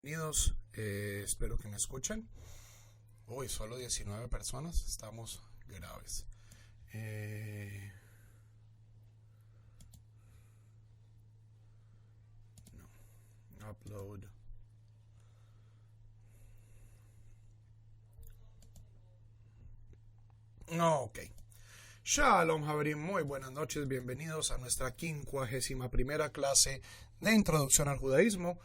Bienvenidos, espero que me escuchen. Uy, solo 19 personas, estamos graves. No, upload. Ok. Shalom, Javerim, muy buenas noches, bienvenidos a nuestra 51ª clase de Introducción al Judaísmo,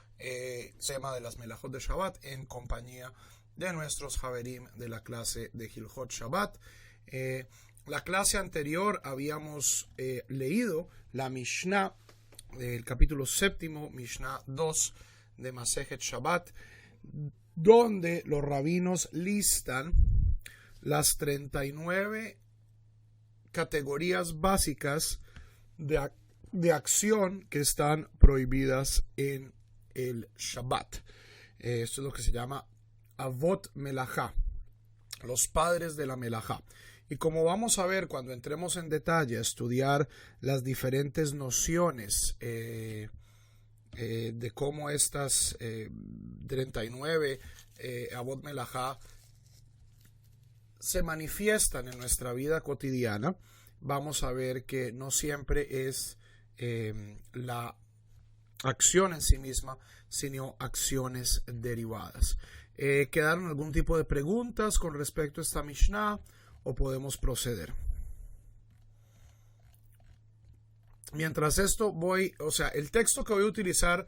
tema de las Melajot de Shabbat, en compañía de nuestros Javerim de la clase de Hilchot Shabbat. La clase anterior habíamos leído la Mishnah del capítulo 7, Mishnah 2 de Masejet Shabbat, donde los rabinos listan las 39 categorías básicas de acción que están prohibidas en el Shabbat. Esto es lo que se llama Avot Melajá, los padres de la Melajá. Y como vamos a ver cuando entremos en detalle a estudiar las diferentes nociones de cómo estas 39 Avot Melajá se manifiestan en nuestra vida cotidiana, vamos a ver que no siempre es la acción en sí misma, sino acciones derivadas. ¿Quedaron algún tipo de preguntas con respecto a esta Mishnah o podemos proceder? Mientras esto el texto que voy a utilizar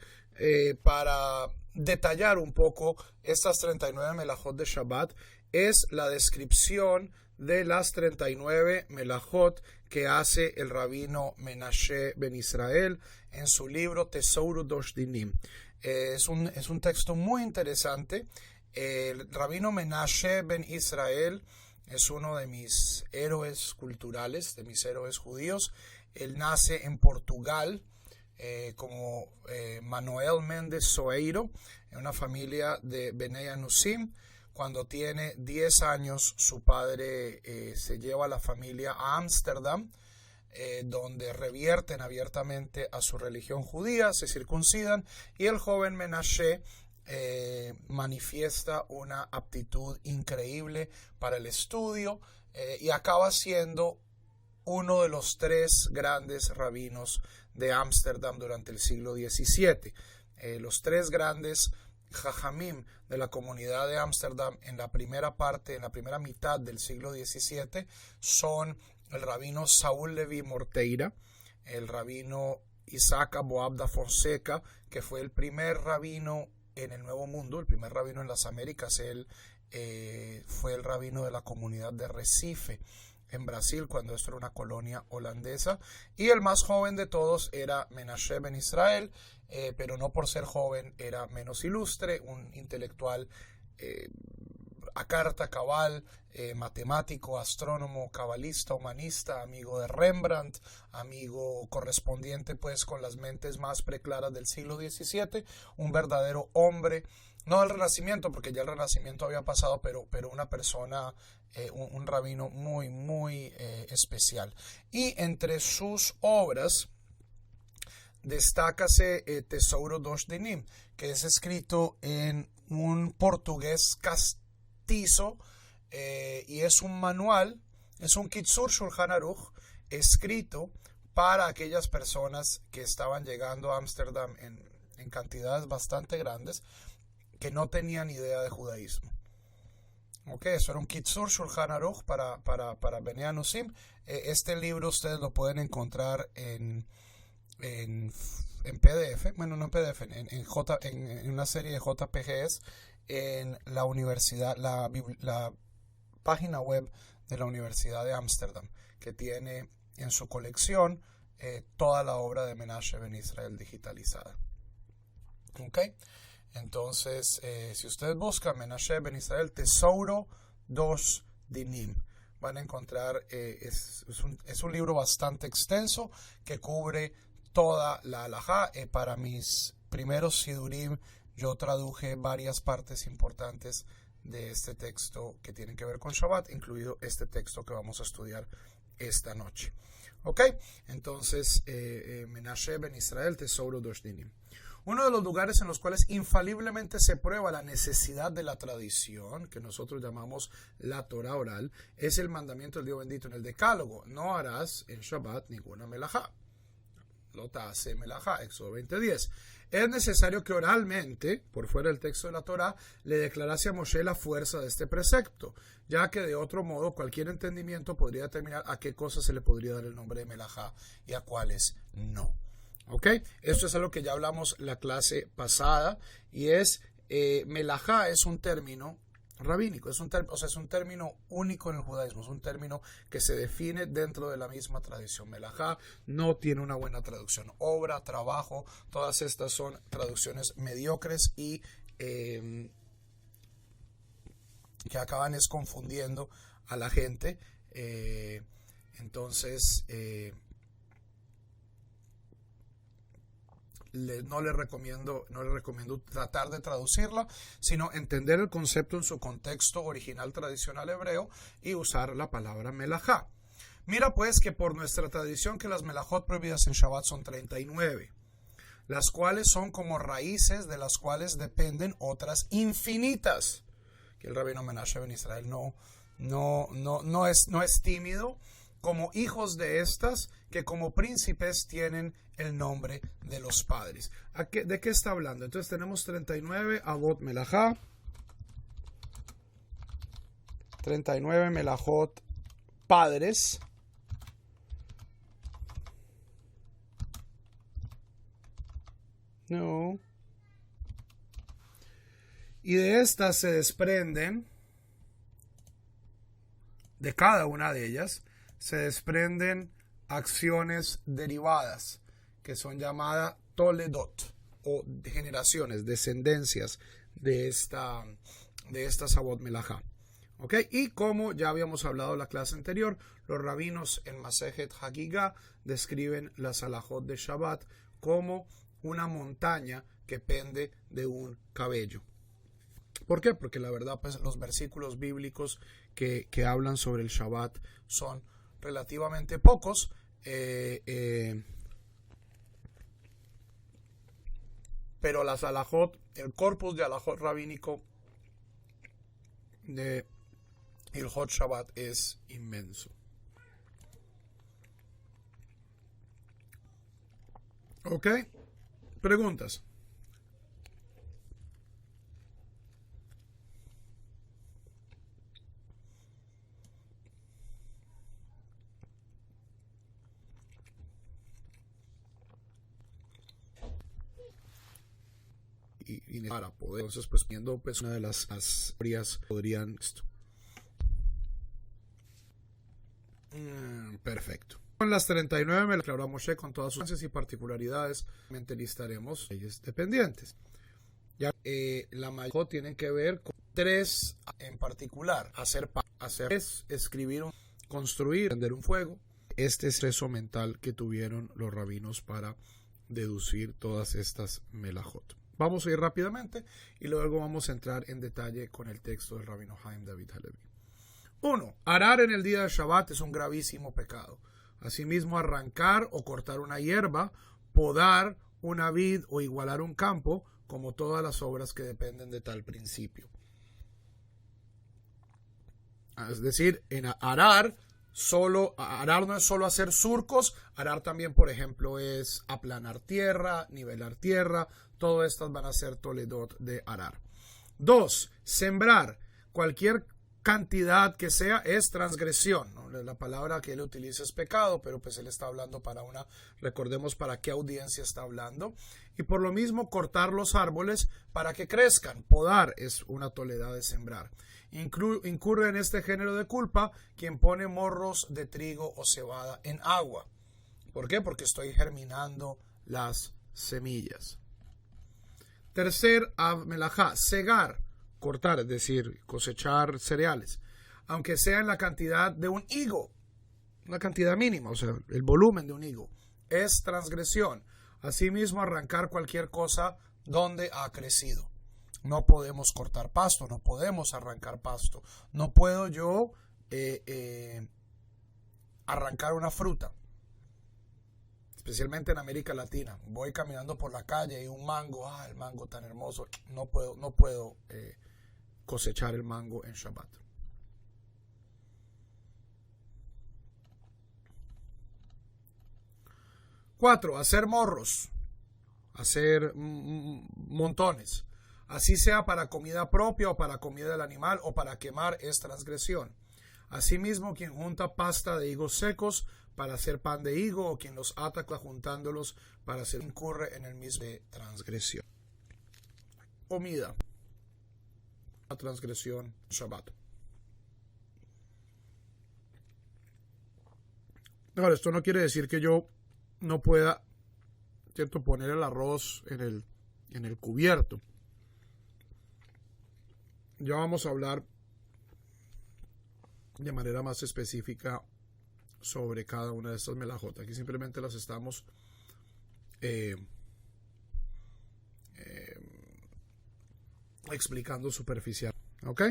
para detallar un poco estas 39 melajot de Shabbat es la descripción de las 39 melajot que hace el rabino Menashe ben Israel en su libro Tesouro Dosh Dinim. Es un texto muy interesante. El rabino Menashe ben Israel es uno de mis héroes culturales, de mis héroes judíos. Él nace en Portugal como Manuel Mendes Soeiro, en una familia de Bnei Anusim. Cuando tiene 10 años, su padre se lleva a la familia a Ámsterdam, donde revierten abiertamente a su religión judía, se circuncidan, y el joven Menashe manifiesta una aptitud increíble para el estudio y acaba siendo uno de los 3 grandes rabinos de Ámsterdam durante el siglo XVII. Los 3 grandes Jajamim de la comunidad de Ámsterdam en la primera mitad del siglo XVII son el rabino Saúl Levi Morteira, el rabino Isaac Aboab da Fonseca, que fue el primer rabino en el Nuevo Mundo, el primer rabino en las Américas. Él fue el rabino de la comunidad de Recife en Brasil, cuando esto era una colonia holandesa, y el más joven de todos era Menashe ben Israel, pero no por ser joven era menos ilustre, un intelectual a carta cabal, matemático, astrónomo, cabalista, humanista, amigo de Rembrandt, amigo correspondiente pues con las mentes más preclaras del siglo XVII, un verdadero hombre, no del Renacimiento, porque ya el Renacimiento había pasado, pero una persona, un rabino muy, muy especial. Y entre sus obras destácase Tesouro Dosh Dinim, que es escrito en un portugués castizo y es un manual, es un Kitzur Shulchan Aruch escrito para aquellas personas que estaban llegando a Ámsterdam en cantidades bastante grandes, que no tenían idea de judaísmo. Eso era un Kitzur Shulchan Aruch para Bnei Anusim. Este libro ustedes lo pueden encontrar en PDF, bueno, no en PDF, en una serie de JPGs en la universidad, la página web de la Universidad de Ámsterdam, que tiene en su colección toda la obra de Menashe ben Israel digitalizada. Entonces, si ustedes buscan Menashe ben Israel Tesouro Dosh Dinim, van a encontrar, es un libro bastante extenso que cubre toda la halajá. Para mis primeros sidurim yo traduje varias partes importantes de este texto que tienen que ver con Shabbat, incluido este texto que vamos a estudiar esta noche. Entonces, Menashe ben Israel Tesouro Dosh Dinim. Uno de los lugares en los cuales infaliblemente se prueba la necesidad de la tradición, que nosotros llamamos la Torah oral, es el mandamiento del Dios bendito en el Decálogo. No harás en Shabbat ninguna melajá. Lota hace melajá, Éxodo 20:10. Es necesario que oralmente, por fuera del texto de la Torah, le declarase a Moshe la fuerza de este precepto, ya que de otro modo cualquier entendimiento podría determinar a qué cosas se le podría dar el nombre de melajá y a cuáles no. ¿Ok? Esto es algo que ya hablamos la clase pasada, y es, melajá es un término rabínico, es un término único en el judaísmo, es un término que se define dentro de la misma tradición. Melajá no tiene una buena traducción. Obra, trabajo, todas estas son traducciones mediocres y que acaban confundiendo a la gente. Entonces, no le recomiendo tratar de traducirla, sino entender el concepto en su contexto original tradicional hebreo y usar la palabra melajá. Mira pues que por nuestra tradición que las melajot prohibidas en Shabbat son 39, las cuales son como raíces de las cuales dependen otras infinitas. Que el rabino Menashe ben Israel no es tímido, como hijos de estas que como príncipes tienen el nombre de los padres. ¿De qué está hablando? Entonces tenemos 39 avot melajá, 39 melajot padres, no, y de estas se desprenden, de cada una de ellas se desprenden acciones derivadas que son llamadas toledot, o generaciones, descendencias de estas avot melajá. ¿Ok? Y como ya habíamos hablado en la clase anterior, los rabinos en Masejet Hagigah describen las halajot de Shabbat como una montaña que pende de un cabello. ¿Por qué? Porque la verdad, pues, los versículos bíblicos que hablan sobre el Shabbat son relativamente pocos. Pero las halajot, el corpus de halajot rabínico de Ilhot Shabbat es inmenso. ¿Ok? Preguntas. Y para poder, entonces, pues viendo pues una de las teorías podrían perfecto. Con las 39 me declaró Moshe con todas sus nuances y particularidades. Listaremos leyes dependientes. Ya la mayor tienen que ver con tres en particular: hacer escribir, construir, prender un fuego. Este estreso mental que tuvieron los rabinos para deducir todas estas melajot. Vamos a ir rápidamente y luego vamos a entrar en detalle con el texto del rabino Haim David Halevi. 1. Arar en el día de Shabbat es un gravísimo pecado. Asimismo, arrancar o cortar una hierba, podar una vid o igualar un campo, como todas las obras que dependen de tal principio. Es decir, en arar no es solo hacer surcos, arar también, por ejemplo, es aplanar tierra, nivelar tierra. Todas estas van a ser toledot de arar. 2. Sembrar. Cualquier cantidad que sea es transgresión, ¿no? La palabra que él utiliza es pecado, pero pues él está hablando recordemos para qué audiencia está hablando. Y por lo mismo, cortar los árboles para que crezcan. Podar es una toledad de sembrar. Incurre en este género de culpa quien pone morros de trigo o cebada en agua. ¿Por qué? Porque estoy germinando las semillas. Tercer melajá, segar, cortar, es decir, cosechar cereales, aunque sea en la cantidad de un higo, una cantidad mínima, o sea, el volumen de un higo, es transgresión. Asimismo, arrancar cualquier cosa donde ha crecido. No podemos cortar pasto, no podemos arrancar pasto. No puedo yo arrancar una fruta. especialmente en América Latina. Voy caminando por la calle y un mango, el mango tan hermoso, no puedo cosechar el mango en Shabbat. Cuatro, hacer morros, hacer montones, así sea para comida propia o para comida del animal o para quemar, es transgresión. Asimismo, quien junta pasta de higos secos para hacer pan de higo o quien los ataca juntándolos para hacer incurre en el mismo de transgresión. Comida, la transgresión Shabbat. Ahora, esto no quiere decir que yo no pueda, ¿cierto?, poner el arroz en el cubierto. Ya vamos a hablar de manera más específica sobre cada una de estas melajot. Aquí simplemente las estamos explicando superficial. ¿Ok?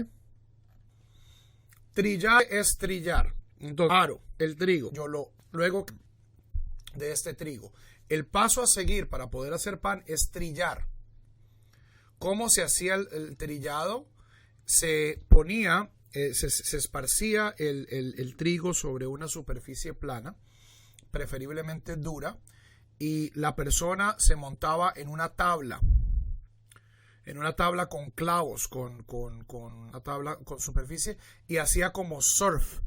Trillar es trillar. Entonces, el trigo. Luego de este trigo, el paso a seguir para poder hacer pan es trillar. ¿Cómo se hacía el trillado? Se ponía, se esparcía el trigo sobre una superficie plana, preferiblemente dura, y la persona se montaba en una tabla con clavos, con una tabla con superficie, y hacía como surf.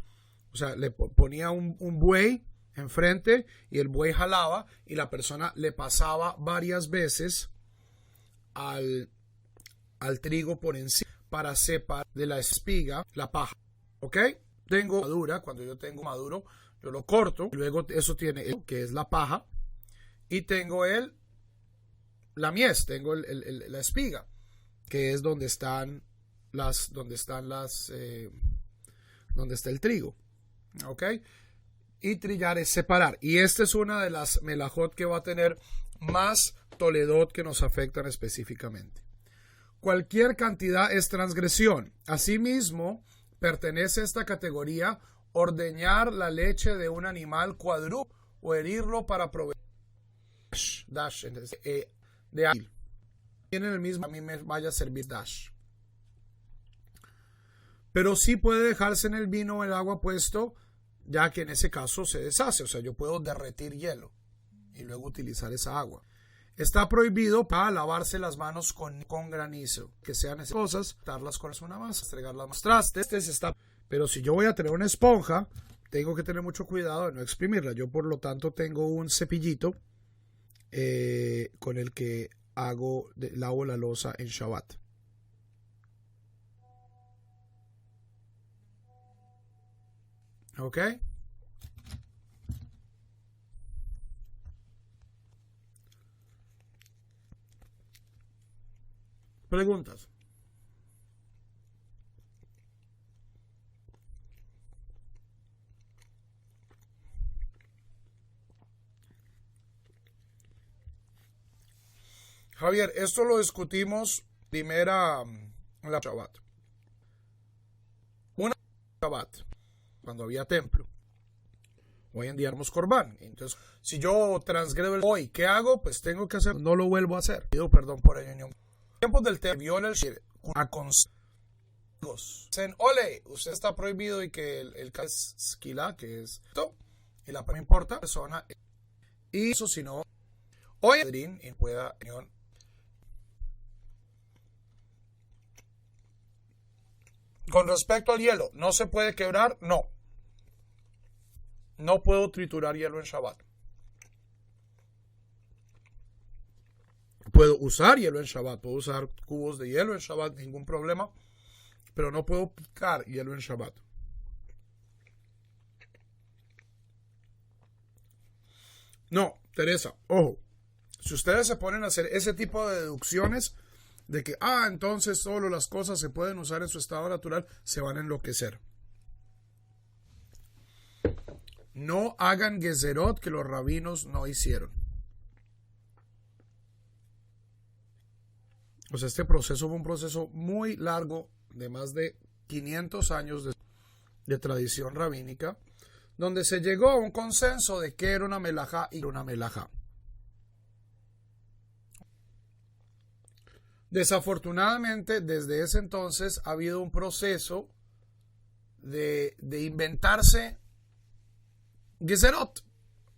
O sea, le ponía un buey enfrente y el buey jalaba y la persona le pasaba varias veces al trigo por encima para separar de la espiga la paja. ¿Ok? Tengo madura, cuando yo tengo maduro, yo lo corto, y luego eso tiene que es la paja, y tengo la mies, tengo la espiga, que es donde está el trigo. ¿Ok? Y trillar es separar. Y esta es una de las melajot que va a tener más toledot que nos afectan específicamente. Cualquier cantidad es transgresión. Asimismo, pertenece a esta categoría ordeñar la leche de un animal cuadrúpedo o herirlo para proveer dash de agil. Tienen el mismo, a mí me vaya a servir dash. Pero sí puede dejarse en el vino o el agua puesto, ya que en ese caso se deshace. O sea, yo puedo derretir hielo y luego utilizar esa agua. Está prohibido para lavarse las manos con granizo, que sean esas cosas, darlas con una masa, estregarlas más trastes. Pero si yo voy a tener una esponja, tengo que tener mucho cuidado de no exprimirla. Yo, por lo tanto, tengo un cepillito con el que lavo la loza en Shabbat. ¿Ok? Preguntas. Javier, esto lo discutimos primera en la Shabbat. Una Shabbat, cuando había templo. Hoy en día tenemos Corbán. Entonces, si yo transgredo hoy, ¿qué hago? Pues tengo que hacer, no lo vuelvo a hacer. Pido perdón por ello. Tiempos del templo, viola el a dicen, ole, usted está prohibido y que el es esquila, que es esto, y la no importa persona, y eso si no, hoy y pueda. Con respecto al hielo, ¿no se puede quebrar? No. No puedo triturar hielo en Shabbat. Puedo usar hielo en Shabbat, puedo usar cubos de hielo en Shabbat, ningún problema, pero no puedo picar hielo en Shabbat. No, Teresa, ojo, si ustedes se ponen a hacer ese tipo de deducciones de que, entonces solo las cosas se pueden usar en su estado natural, se van a enloquecer. No hagan gezerot que los rabinos no hicieron. O sea, este proceso fue un proceso muy largo, de más de 500 años de tradición rabínica, donde se llegó a un consenso de que era una melajá y una melajá. Desafortunadamente, desde ese entonces ha habido un proceso de inventarse Gezerot,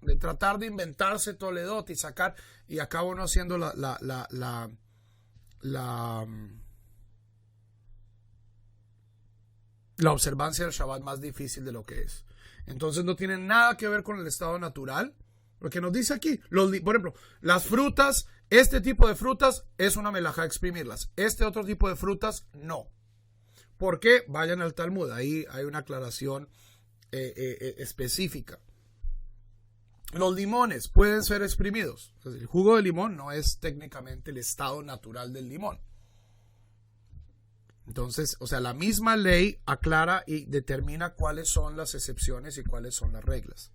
de tratar de inventarse Toledot y sacar, y acaba uno haciendo la observancia del Shabbat más difícil de lo que es. Entonces no tiene nada que ver con el estado natural. Lo que nos dice aquí, por ejemplo, las frutas, este tipo de frutas es una melajá exprimirlas. Este otro tipo de frutas, no. ¿Por qué? Vayan al Talmud, ahí hay una aclaración específica. Los limones pueden ser exprimidos. Entonces, el jugo de limón no es técnicamente el estado natural del limón. Entonces, o sea, la misma ley aclara y determina cuáles son las excepciones y cuáles son las reglas.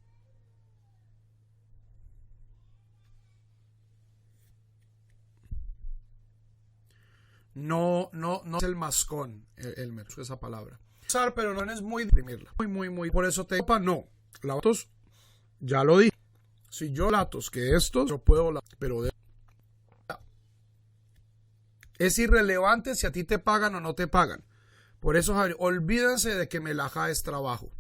No es el mascón, Elmer, esa palabra. Pero no es muy imprimirla. Muy. Por eso te digo, no. Latos, ya lo dije. Si yo latos que estos, yo puedo, pero es irrelevante si a ti te pagan o no te pagan. Por eso, Javier, olvídense de que melajá es trabajo.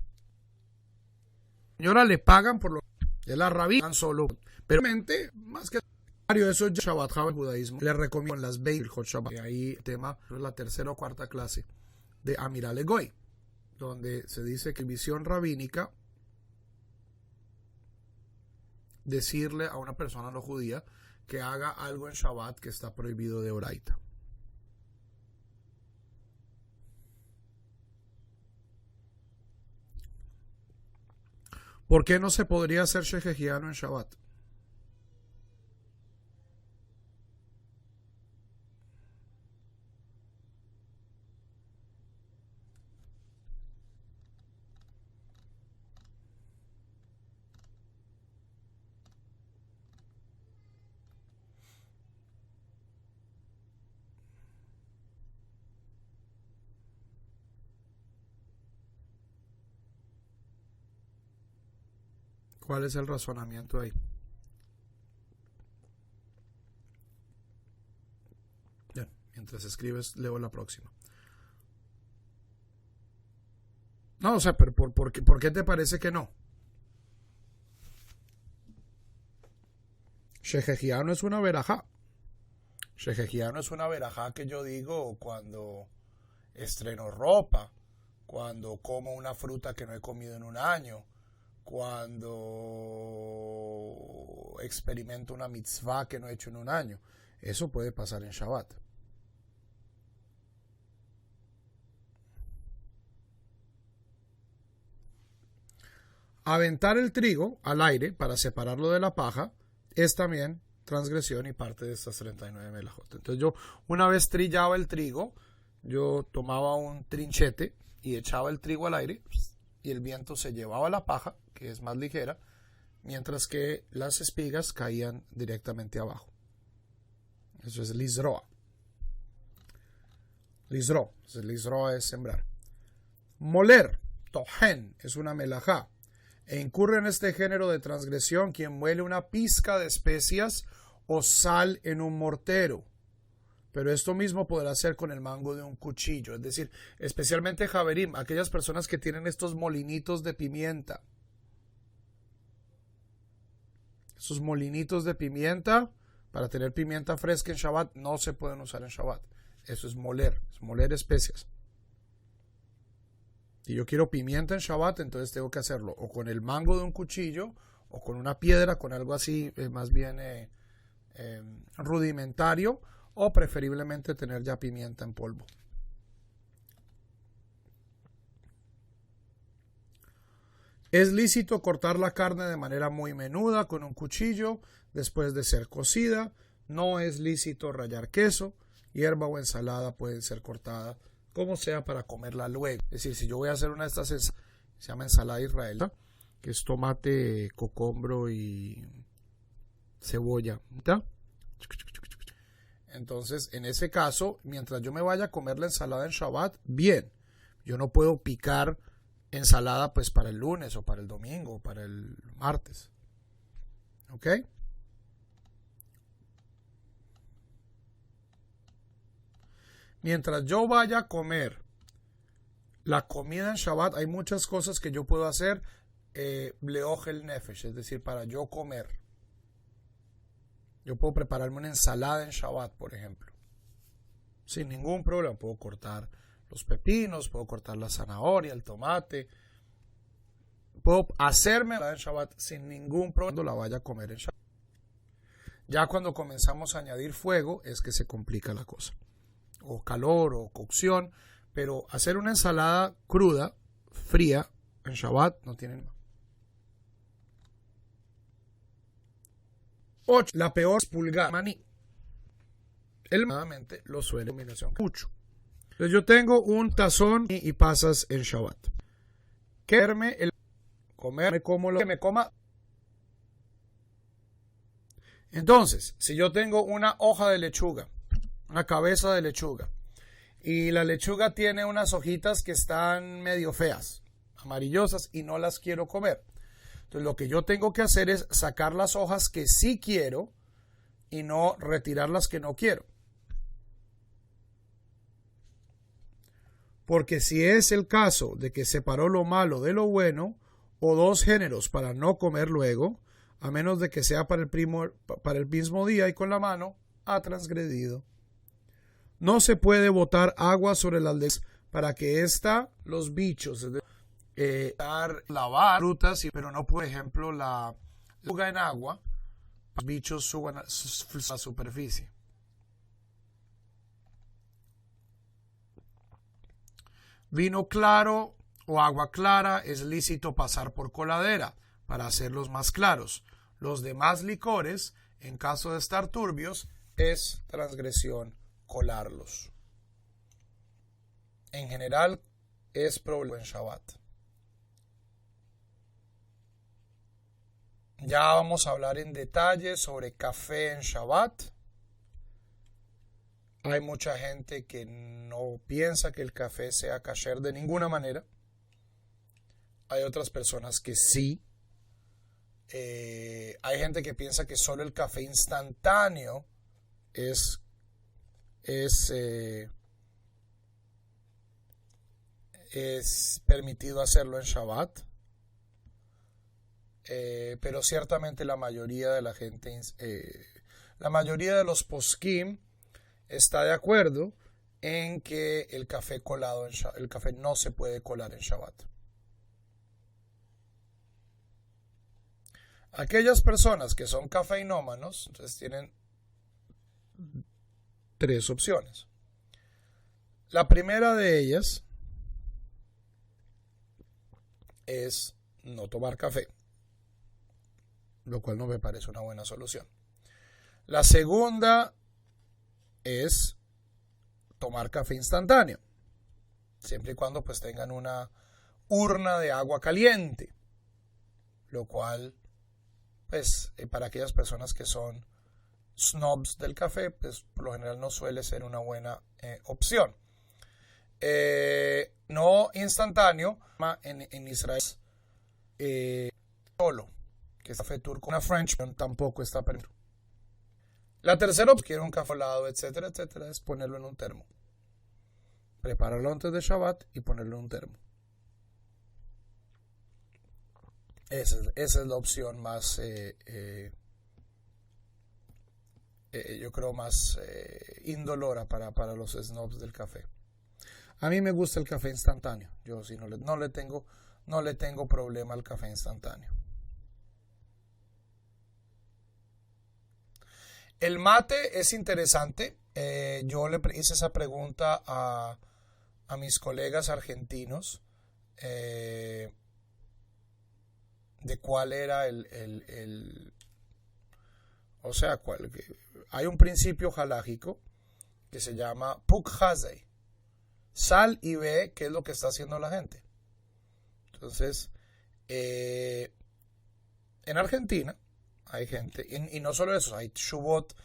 Señora, le pagan por lo de la rabina solo. Pero realmente, más que eso es Shabbat el judaísmo. Les recomiendo las Beir Hot Shabbat. Ahí el tema es la tercera o cuarta clase de Amiral Goy, donde se dice que visión rabínica decirle a una persona no judía que haga algo en Shabbat que está prohibido de Oraita. ¿Por qué no se podría hacer shejejiano en Shabbat? ¿Cuál es el razonamiento ahí? Bien, mientras escribes, leo la próxima. No, o sea, pero ¿por qué te parece que no? Shejejiano es una verajá. Shejejiano es una verajá que yo digo cuando estreno ropa, cuando como una fruta que no he comido en un año, cuando experimento una mitzvah que no he hecho en un año. Eso puede pasar en Shabbat. Aventar el trigo al aire para separarlo de la paja es también transgresión y parte de estas 39 melajot. Entonces yo una vez trillaba el trigo, yo tomaba un trinchete y echaba el trigo al aire y el viento se llevaba la paja, que es más ligera, mientras que las espigas caían directamente abajo. Eso es lizroa. Lizroa es sembrar. Moler, tohen, es una melajá. E incurre en este género de transgresión quien muele una pizca de especias o sal en un mortero. Pero esto mismo podrá hacer con el mango de un cuchillo. Es decir, especialmente Javerim, aquellas personas que tienen estos molinitos de pimienta. Esos molinitos de pimienta, para tener pimienta fresca en Shabbat, no se pueden usar en Shabbat. Eso es moler especias. Si yo quiero pimienta en Shabbat, entonces tengo que hacerlo o con el mango de un cuchillo o con una piedra, con algo así más bien rudimentario, o preferiblemente tener ya pimienta en polvo. Es lícito cortar la carne de manera muy menuda con un cuchillo después de ser cocida. No es lícito rallar queso. Hierba o ensalada pueden ser cortadas como sea para comerla luego. Es decir, si yo voy a hacer una de estas, se llama ensalada israelita, que es tomate, cocombro y cebolla. ¿Está? Entonces, en ese caso, mientras yo me vaya a comer la ensalada en Shabbat, bien. Yo no puedo picar ensalada pues para el lunes o para el domingo o para el martes. ¿Ok? Mientras yo vaya a comer la comida en Shabbat, hay muchas cosas que yo puedo hacer leojel nefesh, es decir, para yo comer. Yo puedo prepararme una ensalada en Shabbat, por ejemplo. Sin ningún problema. Puedo cortar los pepinos, puedo cortar la zanahoria, el tomate. Puedo hacerme en Shabbat sin ningún problema cuando la vaya a comer en Shabbat. Ya cuando comenzamos a añadir fuego es que se complica la cosa. O calor o cocción. Pero hacer una ensalada cruda, fría, en Shabbat no tiene nada. 8. La peor pulgada maní. Él nuevamente lo suele combinación mucho. Entonces yo tengo un tazón y pasas en Shabbat. Comerme como lo que me coma. Entonces, si yo tengo una hoja de lechuga, una cabeza de lechuga, y la lechuga tiene unas hojitas que están medio feas, amarillosas, y no las quiero comer. Entonces lo que yo tengo que hacer es sacar las hojas que sí quiero y no retirar las que no quiero. Porque si es el caso de que separó lo malo de lo bueno, o dos géneros para no comer luego, a menos de que sea para el mismo día y con la mano, ha transgredido. No se puede botar agua sobre las legumbres para que los bichos, lavar frutas, pero no, por ejemplo, la lechuga en agua, los bichos suban a la superficie. Vino claro o agua clara es lícito pasar por coladera para hacerlos más claros. Los demás licores, en caso de estar turbios, es transgresión colarlos. En general es problema en Shabbat. Ya vamos a hablar en detalle sobre café en Shabbat. Hay mucha gente que no piensa que el café sea kasher de ninguna manera. Hay otras personas que sí. Hay gente que piensa que solo el café instantáneo es permitido hacerlo en Shabbat. Pero ciertamente la mayoría de la gente, la mayoría de los poskim está de acuerdo en que el café el café no se puede colar en Shabbat. Aquellas personas que son cafeinómanos, entonces tienen tres opciones. La primera de ellas es no tomar café, lo cual no me parece una buena solución. La segunda es tomar café instantáneo, siempre y cuando pues tengan una urna de agua caliente, lo cual pues para aquellas personas que son snobs del café, pues por lo general no suele ser una buena opción. No instantáneo, en Israel solo, que es café turco, una French tampoco está permitido. La tercera opción, quiero un café helado, etcétera, etcétera, es ponerlo en un termo. Prepararlo antes de Shabbat y ponerlo en un termo. Esa es la opción más, yo creo, más indolora para los snobs del café. A mí me gusta el café instantáneo. Yo sí no le tengo problema al café instantáneo. El mate es interesante. Yo le hice esa pregunta a mis colegas argentinos de cuál era hay un principio halágico que se llama Puk Hazei. Sal y ve qué es lo que está haciendo la gente. Entonces, en Argentina hay gente, y no solo eso, hay shubot,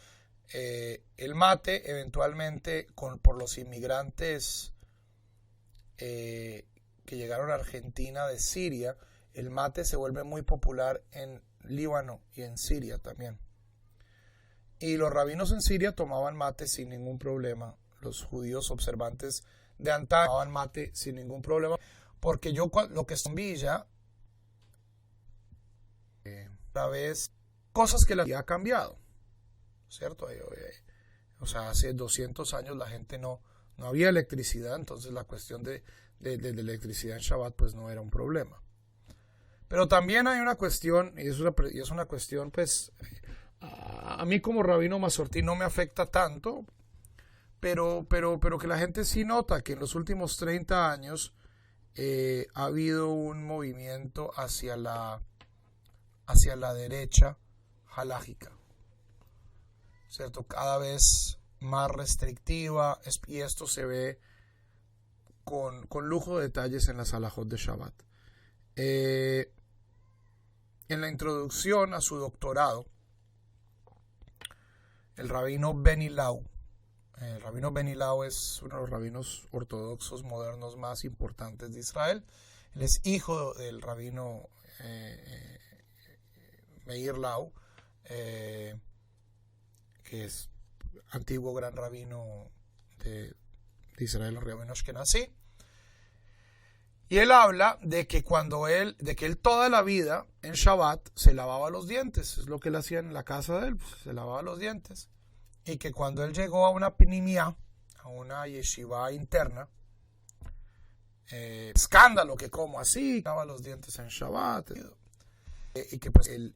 el mate eventualmente por los inmigrantes que que llegaron a Argentina de Siria, el mate se vuelve muy popular en Líbano y en Siria también. Y los rabinos en Siria tomaban mate sin ningún problema. Los judíos observantes de antaño tomaban mate sin ningún problema. Porque yo lo que es en Villa, otra vez, cosas que la vida ha cambiado, ¿cierto? O sea, hace 200 años la gente no había electricidad, entonces la cuestión de electricidad en Shabbat pues no era un problema. Pero también hay una cuestión, y es una cuestión pues, a mí como rabino mazortí no me afecta tanto, pero que la gente sí nota que en los últimos 30 años ha habido un movimiento hacia la derecha halágica, ¿cierto? Cada vez más restrictiva, y esto se ve con lujo de detalles en las halajot de Shabbat. En la introducción a su doctorado, el rabino Beni Lau es uno de los rabinos ortodoxos modernos más importantes de Israel. Él es hijo del rabino Meir Lau, que es antiguo gran rabino de Israel, el rabino Ashkenazí. Y él habla de que él toda la vida en Shabbat se lavaba los dientes. Es lo que él hacía en la casa de él, pues, se lavaba los dientes. Y que cuando él llegó a una pinimia, a una yeshiva interna, escándalo, que como así, lavaba los dientes en Shabbat. Y que pues él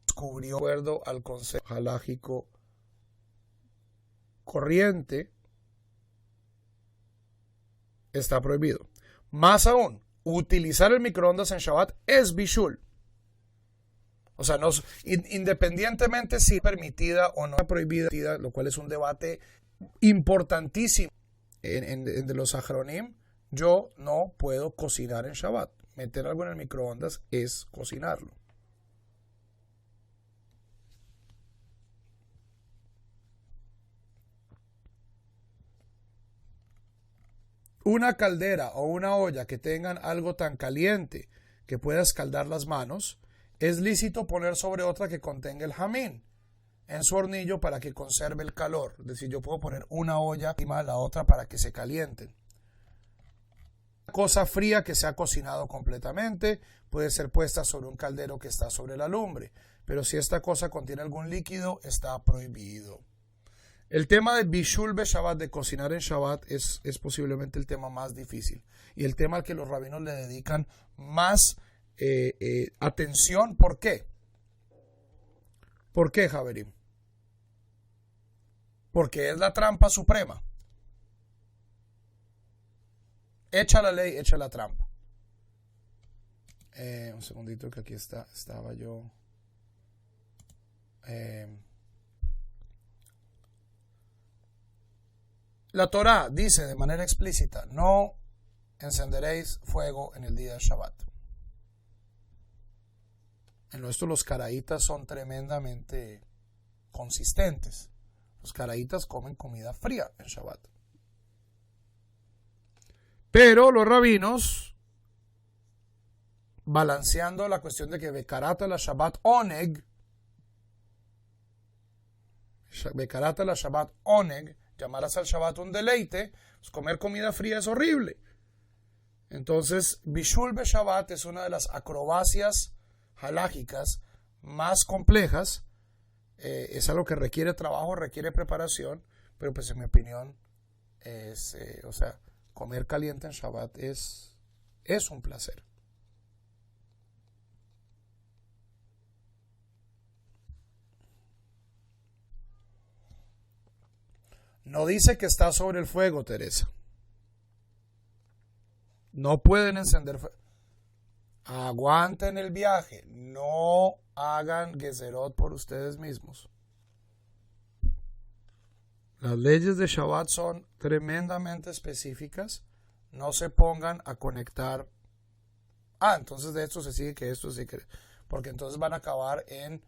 descubrió, de acuerdo al concepto halágico corriente, está prohibido. Más aún, utilizar el microondas en Shabbat es bishul. O sea, independientemente si es permitida o no es prohibida, lo cual es un debate importantísimo de los Achronim, yo no puedo cocinar en Shabbat. Meter algo en el microondas es cocinarlo. Una caldera o una olla que tengan algo tan caliente que pueda escaldar las manos, es lícito poner sobre otra que contenga el jamín en su hornillo para que conserve el calor. Es decir, yo puedo poner una olla encima de la otra para que se calienten. Cosa fría que se ha cocinado completamente puede ser puesta sobre un caldero que está sobre la lumbre, pero si esta cosa contiene algún líquido, está prohibido. El tema de bishul be Shabbat, de cocinar en Shabbat, es posiblemente el tema más difícil y el tema al que los rabinos le dedican más atención. ¿Por qué? ¿Por qué, Javerim? Porque es la trampa suprema. Echa la ley, echa la trampa. Un segundito que aquí estaba yo. La Torá dice de manera explícita: no encenderéis fuego en el día de Shabbat. En esto los caraítas son tremendamente consistentes. Los caraítas comen comida fría en Shabbat. Pero los rabinos, balanceando la cuestión de que bekarata la Shabbat oneg, llamarás al Shabbat un deleite, pues comer comida fría es horrible. Entonces, bishul be Shabbat es una de las acrobacias halágicas más complejas. Es algo que requiere trabajo, requiere preparación, pero pues en mi opinión es, comer caliente en Shabbat es un placer. No dice que está sobre el fuego, Teresa. No pueden encender fuego. Aguanten el viaje. No hagan gezerot por ustedes mismos. Las leyes de Shabbat son tremendamente específicas. No se pongan a conectar. Entonces de esto se sigue que esto sí que. Porque entonces van a acabar en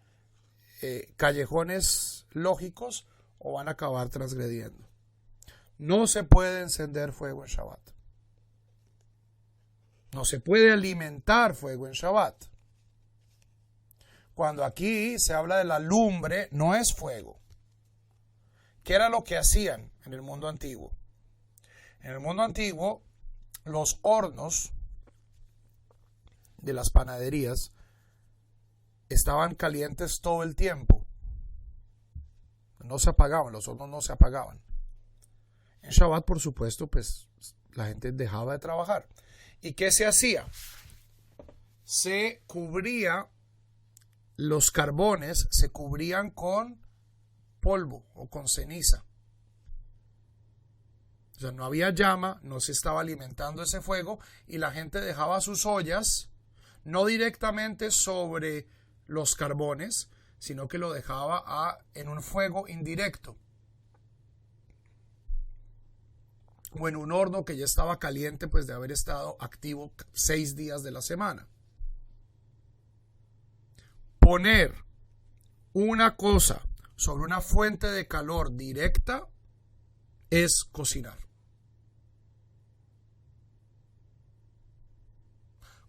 callejones lógicos o van a acabar transgrediendo. No se puede encender fuego en Shabbat. No se puede alimentar fuego en Shabbat. Cuando aquí se habla de la lumbre, no es fuego. ¿Qué era lo que hacían en el mundo antiguo? En el mundo antiguo, los hornos de las panaderías estaban calientes todo el tiempo. No se apagaban, los hornos no se apagaban. En Shabbat, por supuesto, pues la gente dejaba de trabajar. ¿Y qué se hacía? Se cubría, los carbones se cubrían con polvo o con ceniza. O sea, no había llama, no se estaba alimentando ese fuego y la gente dejaba sus ollas no directamente sobre los carbones, sino que lo dejaba en un fuego indirecto o en un horno que ya estaba caliente pues de haber estado activo 6 días de la semana. Poner una cosa sobre una fuente de calor directa es cocinar.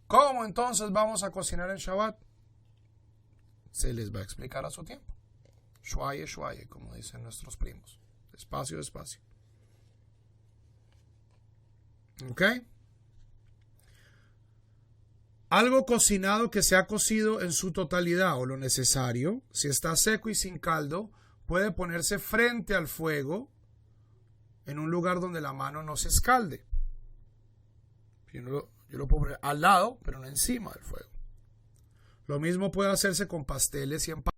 ¿Cómo entonces vamos a cocinar en Shabbat? Se les va a explicar a su tiempo. Shwaye, shwaye, como dicen nuestros primos. Despacio, despacio. ¿Ok? Algo cocinado que se ha cocido en su totalidad o lo necesario, si está seco y sin caldo, puede ponerse frente al fuego en un lugar donde la mano no se escalde. Yo lo puedo poner al lado, pero no encima del fuego. Lo mismo puede hacerse con pasteles y empanadas.